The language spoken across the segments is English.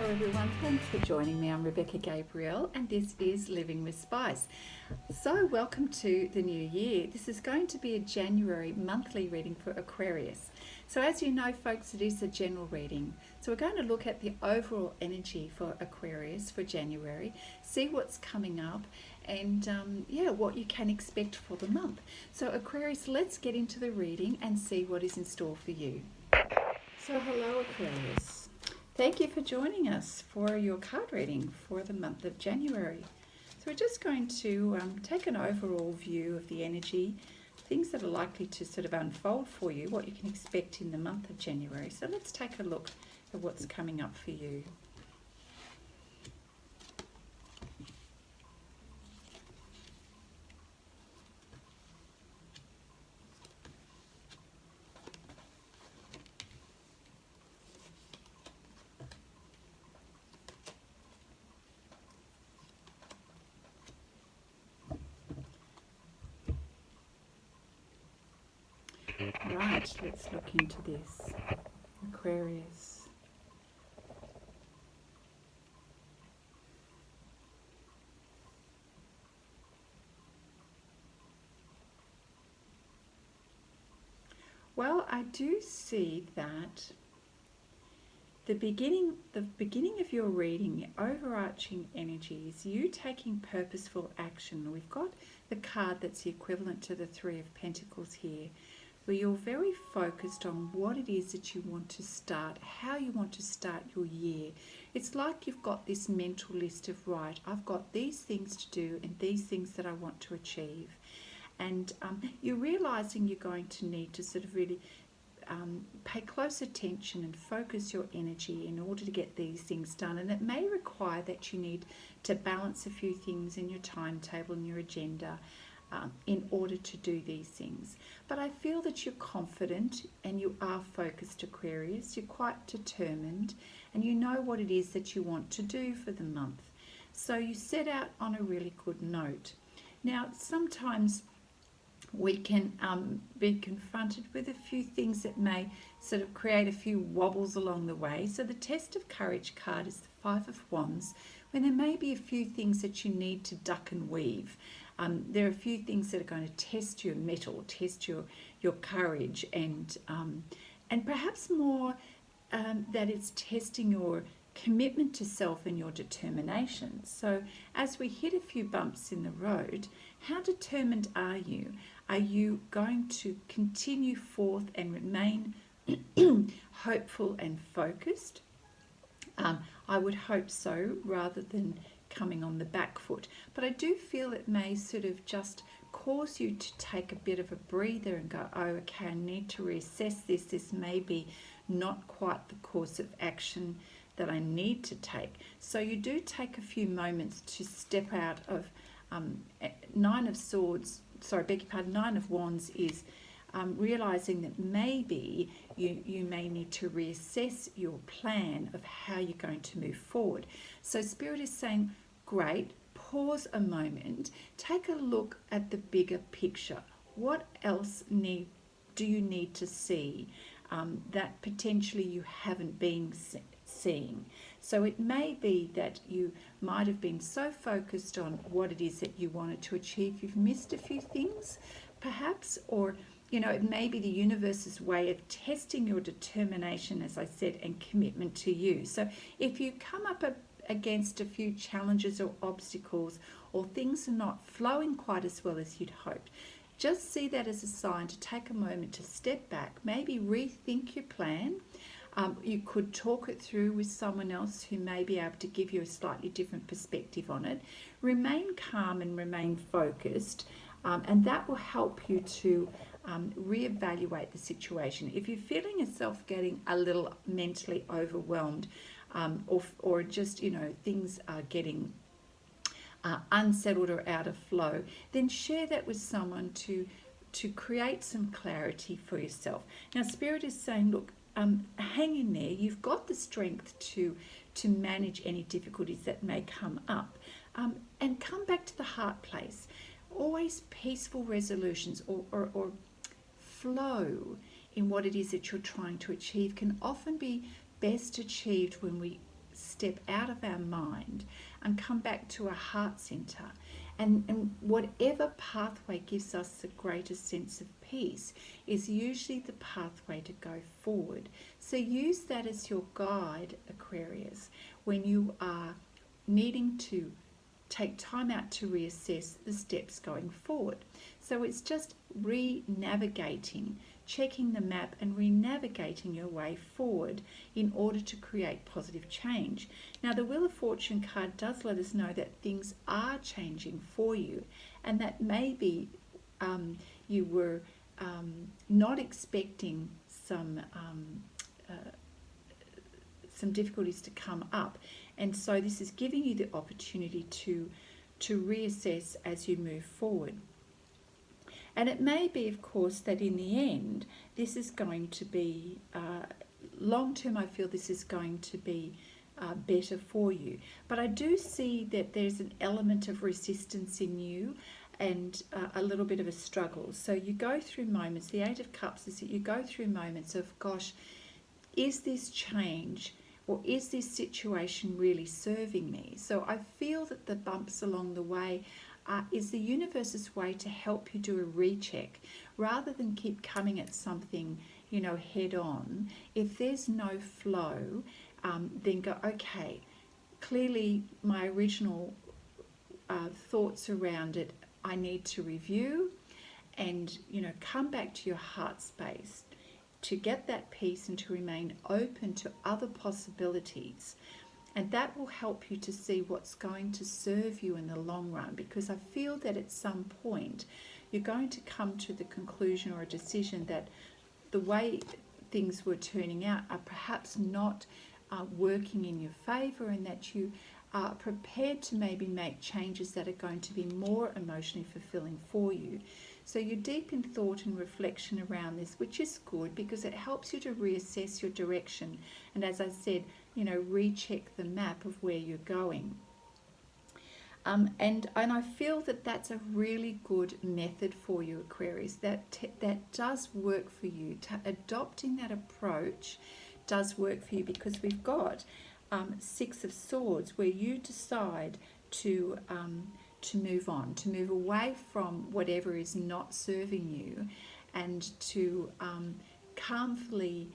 Hello everyone, thanks for joining me. I'm Rebecca Gabriel and this is Living with Spice. So welcome to the new year. This is going to be a January monthly reading for Aquarius. So as you know folks, it is a general reading. So we're going to look at the overall energy for Aquarius for January, see what's coming up and what you can expect for the month. So Aquarius, let's get into the reading and see what is in store for you. So hello Aquarius. Thank you for joining us for your card reading for the month of January. So we're just going to take an overall view of the energy, things that are likely to sort of unfold for you, what you can expect in the month of January. So let's take a look at what's coming up for you. Right, let's look into this. Aquarius. Well, I do see that the beginning of your reading, the overarching energy is you taking purposeful action. We've got the card that's the equivalent to the Three of Pentacles here, where you're very focused on what it is that you want to start, how you want to start your year. It's like you've got this mental list of, right, I've got these things to do and these things that I want to achieve. And you're realizing you're going to need to sort of really pay close attention and focus your energy in order to get these things done. And it may require that you need to balance a few things in your timetable and your agenda in order to do these things. But I feel that you're confident and you are focused, Aquarius. You're quite determined and you know what it is that you want to do for the month. So you set out on a really good note. Now, sometimes we can be confronted with a few things that may sort of create a few wobbles along the way. So the Test of Courage card is the Five of Wands, when there may be a few things that you need to duck and weave. There are a few things that are going to test your mettle, test your courage, and perhaps more that it's testing your commitment to self and your determination. So as we hit a few bumps in the road, how determined are you? Are you going to continue forth and remain hopeful and focused? I would hope so, rather than coming on the back foot. But I do feel it may sort of just cause you to take a bit of a breather and go, oh, okay, I need to reassess this. This may be not quite the course of action that I need to take. So you do take a few moments to step out of Nine of Wands is realizing that maybe you may need to reassess your plan of how you're going to move forward. So Spirit is saying, great, pause a moment, take a look at the bigger picture. What else do you need to see that potentially you haven't been seeing? So it may be that you might have been so focused on what it is that you wanted to achieve, you've missed a few things perhaps, or it may be the universe's way of testing your determination, as I said, and commitment to you. So if you come up against a few challenges or obstacles, or things are not flowing quite as well as you'd hoped, just see that as a sign to take a moment to step back, maybe rethink your plan. You could talk it through with someone else who may be able to give you a slightly different perspective on it. Remain calm and remain focused, and that will help you to reevaluate the situation. If you're feeling yourself getting a little mentally overwhelmed, or just things are getting unsettled or out of flow, then share that with someone to create some clarity for yourself. Now Spirit is saying, look, hang in there. You've got the strength to manage any difficulties that may come up, and come back to the heart place. Always peaceful resolutions or flow in what it is that you're trying to achieve can often be best achieved when we step out of our mind and come back to our heart center. And whatever pathway gives us the greatest sense of peace is usually the pathway to go forward. So use that as your guide, Aquarius, when you are needing to take time out to reassess the steps going forward. So it's just re-navigating, checking the map and re-navigating your way forward in order to create positive change. Now, the Wheel of Fortune card does let us know that things are changing for you, and that maybe you were not expecting some difficulties to come up, and so this is giving you the opportunity to reassess as you move forward. And it may be, of course, that in the end, this is going to be, long term, I feel this is going to be better for you. But I do see that there's an element of resistance in you and a little bit of a struggle. So you go through moments, the Eight of Cups is that you go through moments of, gosh, is this change or is this situation really serving me? So I feel that the bumps along the way is the universe's way to help you do a recheck rather than keep coming at something, head on. If there's no flow, then go, okay, clearly my original thoughts around it, I need to review and, come back to your heart space to get that peace and to remain open to other possibilities. And that will help you to see what's going to serve you in the long run, because I feel that at some point you're going to come to the conclusion or a decision that the way things were turning out are perhaps not working in your favour, and that you are prepared to maybe make changes that are going to be more emotionally fulfilling for you. So you're deep in thought and reflection around this, which is good because it helps you to reassess your direction. And as I said, recheck the map of where you're going. And I feel that that's a really good method for you, Aquarius. That does work for you. Adopting that approach does work for you because we've got Six of Swords, where you decide to move on, to move away from whatever is not serving you, and to calmly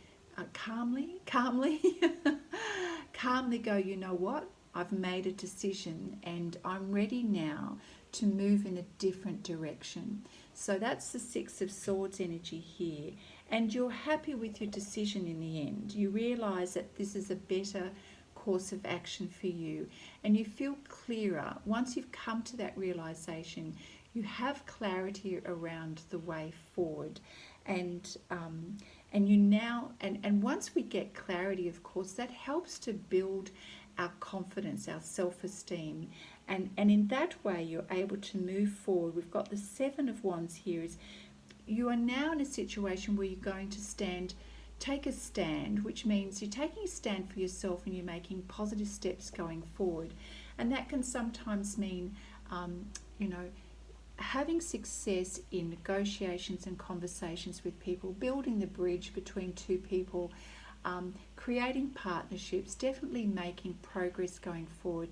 go, you know what, I've made a decision and I'm ready now to move in a different direction. So that's the Six of Swords energy here, and you're happy with your decision in the end. You realize that this is a better course of action for you, and you feel clearer once you've come to that realization. You have clarity around the way forward, and you now, and once we get clarity, of course, that helps to build our confidence, our self-esteem, and in that way you're able to move forward. We've got the Seven of Wands here. Is you are now in a situation where you're going to take a stand, which means you're taking a stand for yourself and you're making positive steps going forward. And that can sometimes mean, having success in negotiations and conversations with people, building the bridge between two people, creating partnerships, definitely making progress going forward.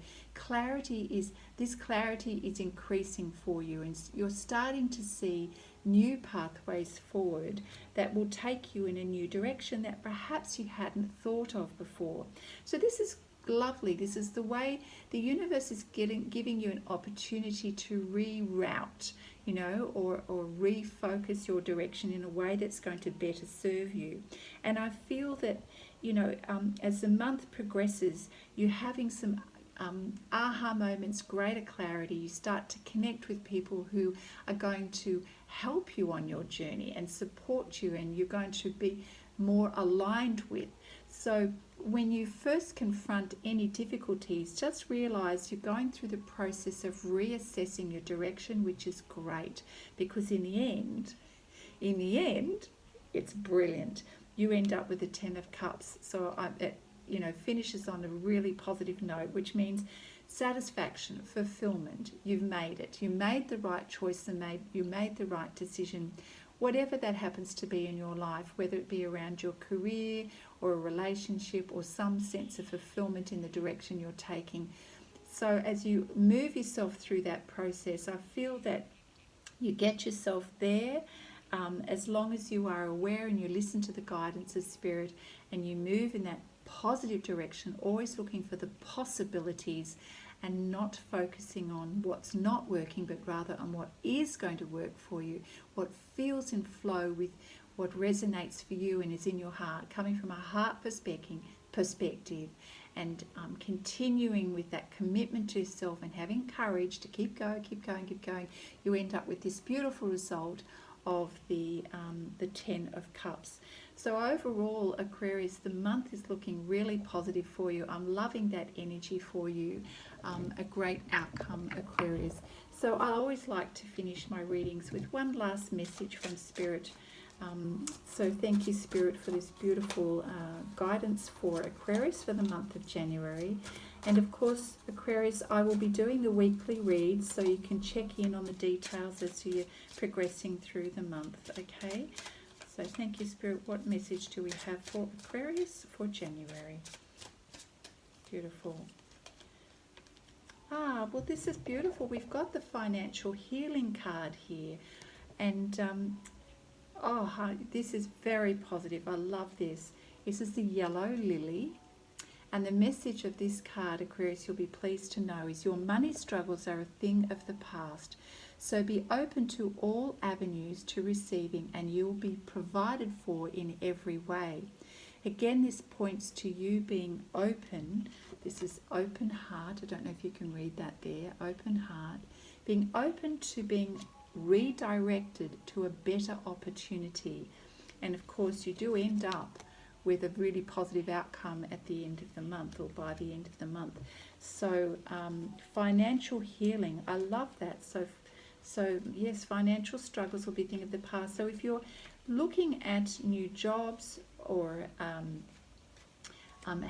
This clarity is increasing for you, and you're starting to see new pathways forward that will take you in a new direction that perhaps you hadn't thought of before. So this is lovely. This is the way the universe is giving you an opportunity to reroute, or refocus your direction in a way that's going to better serve you. And I feel that, as the month progresses, you're having some aha moments, greater clarity. You start to connect with people who are going to help you on your journey and support you, and you're going to be more aligned with. So when you first confront any difficulties, just realize you're going through the process of reassessing your direction, which is great, because in the end, it's brilliant. You end up with the Ten of Cups. So it finishes on a really positive note, which means satisfaction, fulfillment. You've made it. You made the right choice and you made the right decision whatever that happens to be in your life, whether it be around your career or a relationship or some sense of fulfillment in the direction you're taking. So as you move yourself through that process, I feel that you get yourself there, as long as you are aware and you listen to the guidance of Spirit and you move in that positive direction, always looking for the possibilities and not focusing on what's not working, but rather on what is going to work for you, what feels in flow with what resonates for you and is in your heart, coming from a heart perspective, and continuing with that commitment to yourself and having courage to keep going, you end up with this beautiful result of the 10 of Cups. So overall, Aquarius, the month is looking really positive for you. I'm loving that energy for you. A great outcome, Aquarius. So I always like to finish my readings with one last message from Spirit. So thank you, Spirit, for this beautiful guidance for Aquarius for the month of January. And of course, Aquarius, I will be doing the weekly reads, so you can check in on the details as you're progressing through the month, okay? So thank you, Spirit. What message do we have for Aquarius for January? Beautiful. Well, this is beautiful. We've got the financial healing card here. And this is very positive. I love this. This is the yellow lily. And the message of this card, Aquarius, you'll be pleased to know, is your money struggles are a thing of the past. So be open to all avenues to receiving, and you'll be provided for in every way. Again, this points to you being open. This is open heart. I don't know if you can read that there. Open heart. Being open to being redirected to a better opportunity. And of course, you do end up with a really positive outcome at the end of the month, or by the end of the month. So financial healing, I love that. So yes, financial struggles will be a thing of the past. So if you're looking at new jobs or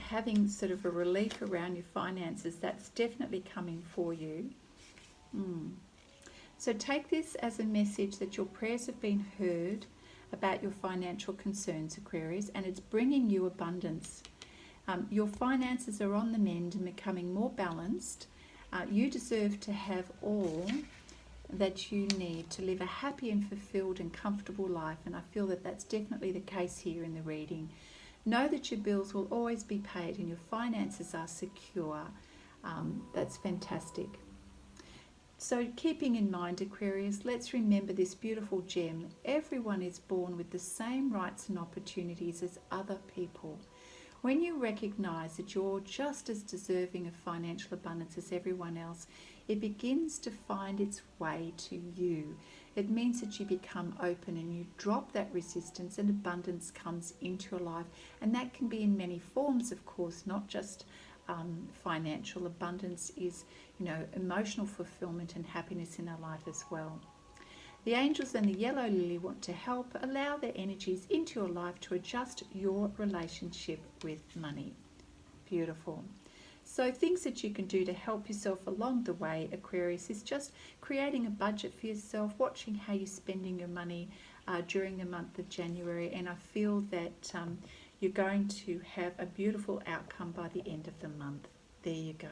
having sort of a relief around your finances, that's definitely coming for you. So take this as a message that your prayers have been heard about your financial concerns, Aquarius, and it's bringing you abundance. Your finances are on the mend and becoming more balanced. You deserve to have all that you need to live a happy and fulfilled and comfortable life, and I feel that that's definitely the case here in the reading. Know that your bills will always be paid and your finances are secure. That's fantastic. So keeping in mind, Aquarius, let's remember this beautiful gem. Everyone is born with the same rights and opportunities as other people. When you recognize that you're just as deserving of financial abundance as everyone else, it begins to find its way to you. It means that you become open and you drop that resistance, and abundance comes into your life. And that can be in many forms, of course, not just financial. Abundance is, emotional fulfillment and happiness in our life as well. The angels and the yellow lily want to help allow their energies into your life to adjust your relationship with money. Beautiful. So things that you can do to help yourself along the way, Aquarius, is just creating a budget for yourself, watching how you're spending your money during the month of January, and I feel that you're going to have a beautiful outcome by the end of the month. There you go.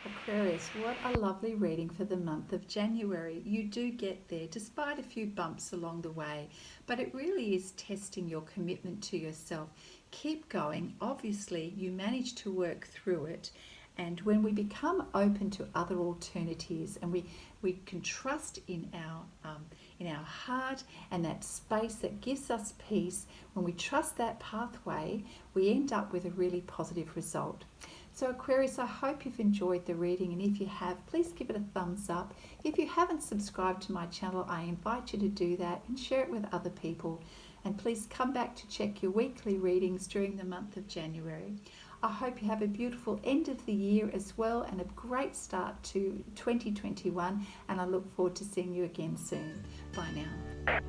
Aquarius, what a lovely reading for the month of January. You do get there despite a few bumps along the way, but it really is testing your commitment to yourself. Keep going. Obviously, you manage to work through it, and when we become open to other alternatives and we can trust in our heart and that space that gives us peace, when we trust that pathway, we end up with a really positive result. So Aquarius, I hope you've enjoyed the reading, and if you have, please give it a thumbs up. If you haven't subscribed to my channel, I invite you to do that and share it with other people. And please come back to check your weekly readings during the month of January. I hope you have a beautiful end of the year as well, and a great start to 2021, and I look forward to seeing you again soon. Bye now.